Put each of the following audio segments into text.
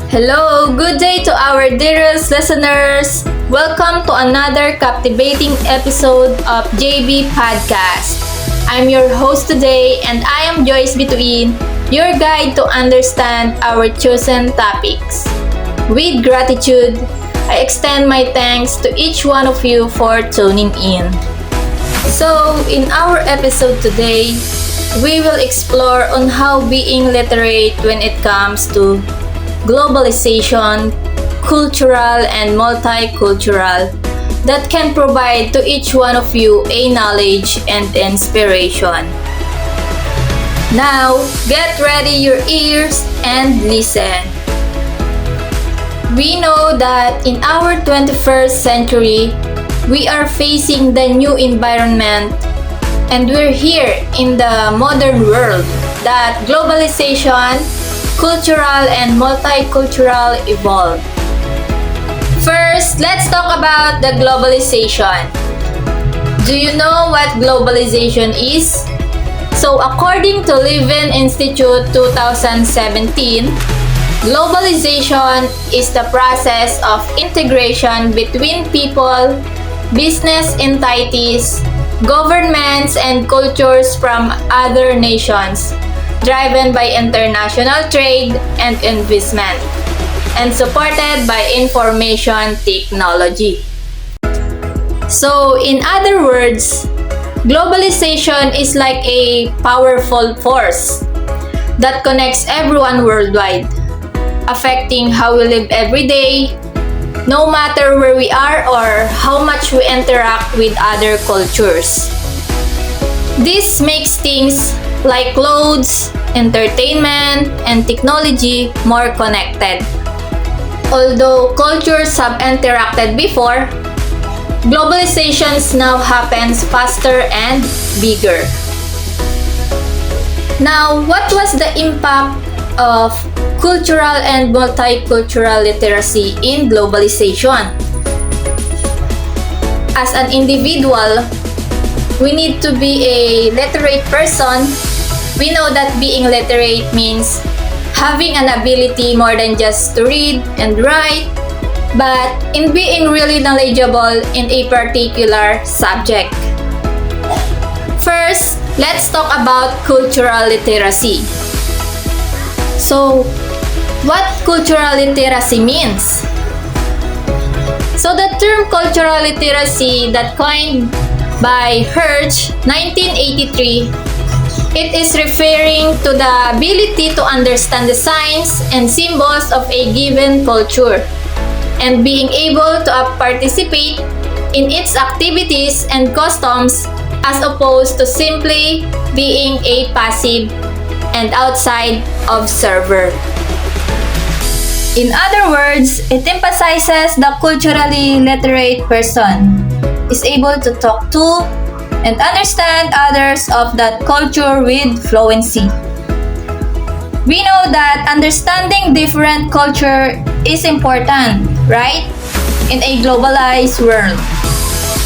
Hello, good day to our dearest listeners. Welcome to another captivating episode of JB Podcast. I'm your host today and I am Joyce Bituin, your guide to understand our chosen topics. With gratitude, I extend my thanks to each one of you for tuning in. So, in our episode today, we will explore on how being literate when it comes to globalization, cultural and multicultural that can provide to each one of you a knowledge and inspiration. Now, get ready your ears and listen. We know that in our 21st century, we are facing the new environment and we're here in the modern world that globalization, cultural and multicultural evolve. First, let's talk about the globalization. Do you know what globalization is? So, according to Leuven Institute 2017, globalization is the process of integration between people, business entities, governments, and cultures from other nations, driven by international trade and investment, and supported by information technology. So, in other words, globalization is like a powerful force that connects everyone worldwide, affecting how we live every day, no matter where we are or how much we interact with other cultures. This makes things like clothes, entertainment, and technology more connected. Although cultures have interacted before, globalization now happens faster and bigger. Now, what was the impact of cultural and multicultural literacy in globalization? As an individual, we need to be a literate person. We know that being literate means having an ability more than just to read and write, but in being really knowledgeable in a particular subject. First, let's talk about cultural literacy. So, what cultural literacy means? So, the term cultural literacy that coined by Hirsch 1983, it is referring to the ability to understand the signs and symbols of a given culture and being able to participate in its activities and customs as opposed to simply being a passive and outside observer. In other words, it emphasizes the culturally literate person is able to talk to and understand others of that culture with fluency. We know that understanding different culture is important, right? In a globalized world.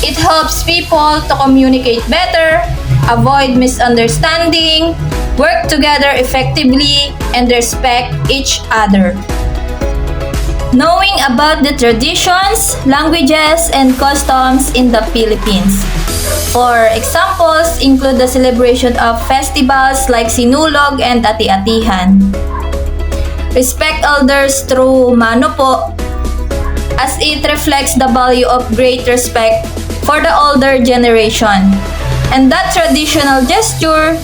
It helps people to communicate better, avoid misunderstanding, work together effectively, and respect each other. Knowing about the traditions, languages, and customs in the Philippines. For examples, include the celebration of festivals like Sinulog and Ati-Atihan. Respect elders through mano po, as it reflects the value of great respect for the older generation. And that traditional gesture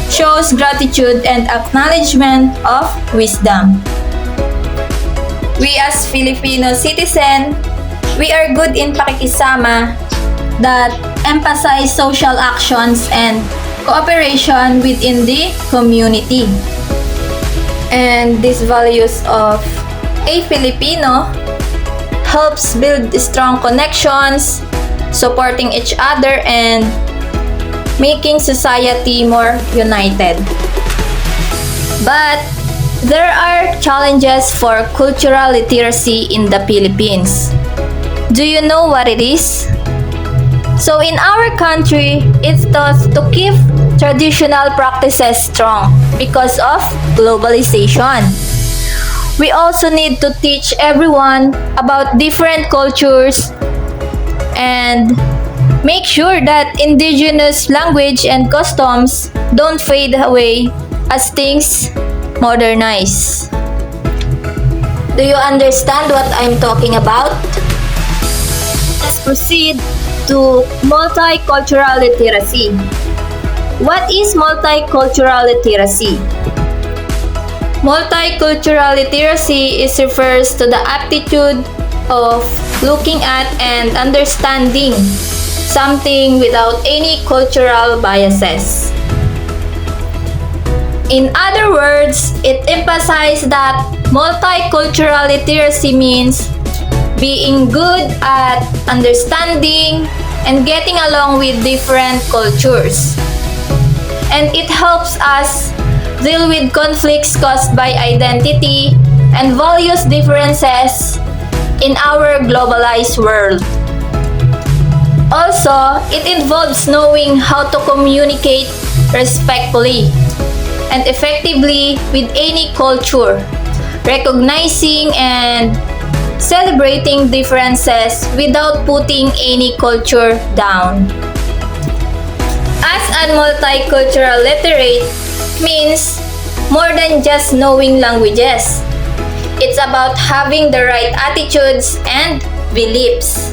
shows gratitude and acknowledgement of wisdom. We as Filipino citizen, we are good in pakikisama that emphasize social actions and cooperation within the community. And these values of a Filipino helps build strong connections, supporting each other and making society more united. But there are challenges for cultural literacy in the Philippines. Do you know what it is? So in our country, it's thought to keep traditional practices strong because of globalization. we also need to teach everyone about different cultures and make sure that indigenous language and customs don't fade away as things modernize. Do you understand what I'm talking about? Let's proceed to multicultural literacy. What is multicultural literacy? Multicultural literacy refers to the aptitude of looking at and understanding something without any cultural biases. In other words, it emphasizes that multicultural literacy means being good at understanding and getting along with different cultures. And it helps us deal with conflicts caused by identity and values differences in our globalized world. Also, it involves knowing how to communicate respectfully and effectively with any culture, recognizing and celebrating differences without putting any culture down. As a multicultural literate means more than just knowing languages. It's about having the right attitudes and beliefs.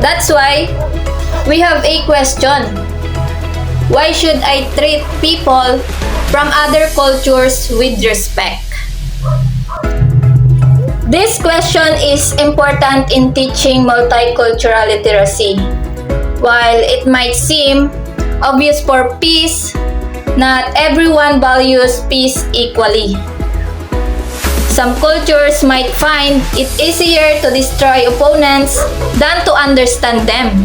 That's why we have a question. Why should I treat people from other cultures with respect? This question is important in teaching multicultural literacy. While it might seem obvious for peace, not everyone values peace equally. Some cultures might find it easier to destroy opponents than to understand them.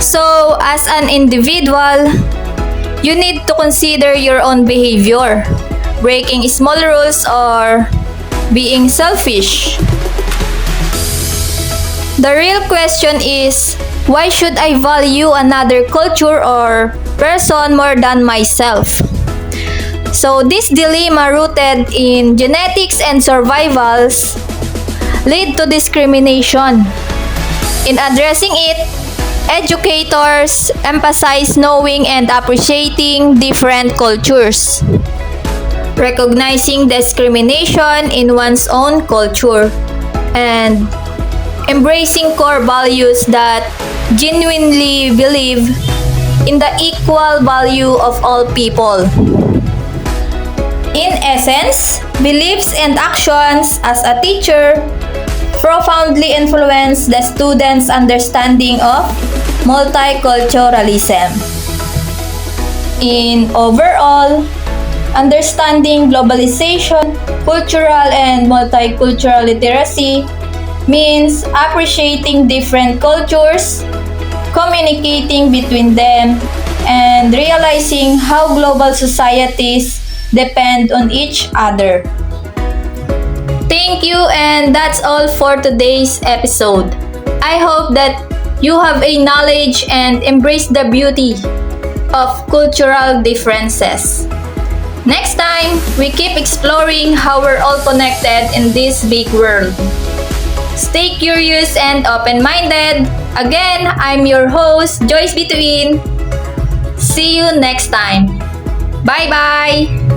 So, as an individual, you need to consider your own behavior, breaking small rules or being selfish. The real question is, why should I value another culture or person more than myself? So this dilemma rooted in genetics and survivals lead to discrimination. In addressing it, educators emphasize knowing and appreciating different cultures, recognizing discrimination in one's own culture, and embracing core values that genuinely believe in the equal value of all people. In essence, beliefs and actions as a teacher profoundly influence the students' understanding of multiculturalism. In overall, understanding globalization, cultural and multicultural literacy means appreciating different cultures, communicating between them, and realizing how global societies depend on each other. Thank you, and that's all for today's episode. I hope that you have a knowledge and embrace the beauty of cultural differences. Next time, we keep exploring how we're all connected in this big world. Stay curious and open-minded. Again, I'm your host, Joyce Bituin. See you next time. Bye-bye!